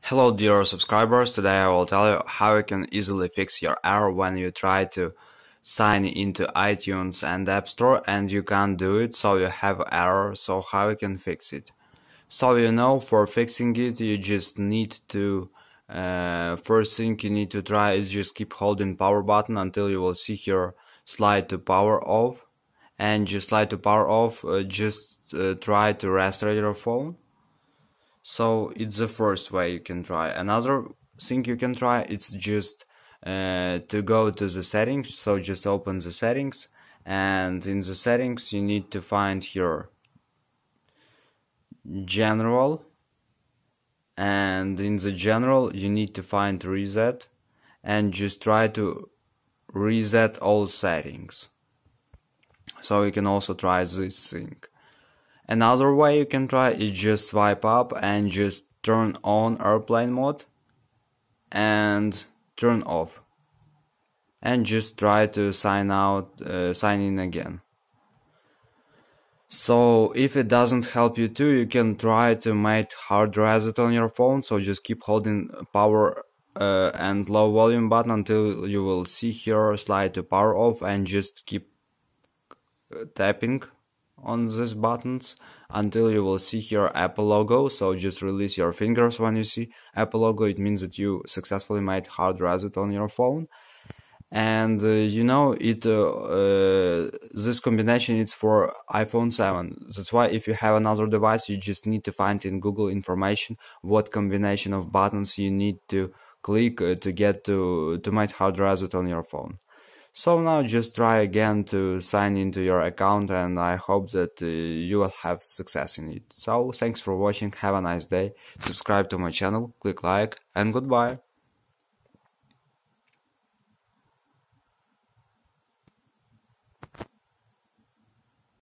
Hello dear subscribers, today I will tell you how you can easily fix your error when you try to sign into iTunes and App Store and you can't do it, so you have error, so how you can fix it. So for fixing it you just need to, first thing you need to try is just keep holding power button until you will see here slide to power off, and just slide to power off, try to restart your phone. So it's the first way you can try. Another thing you can try, it's just to go to the settings. So just open the settings, and in the settings you need to find here general, and in the general you need to find reset, and just try to reset all settings. So you can also try this thing. Another way you can try is just swipe up and just turn on airplane mode and turn off, and just try to sign in again. So if it doesn't help you too, you can try to make hard reset on your phone. So just keep holding power and low volume button until you will see here slide to power off, and just keep tapping on these buttons until you will see here Apple logo. So just release your fingers when you see Apple logo. It means that you successfully made hard reset on your phone. And this combination is for iPhone 7. That's why if you have another device, you just need to find in Google information what combination of buttons you need to click to get to make hard reset on your phone. So now just try again to sign into your account, and I hope that you will have success in it. So thanks for watching, have a nice day, subscribe to my channel, click like, and goodbye.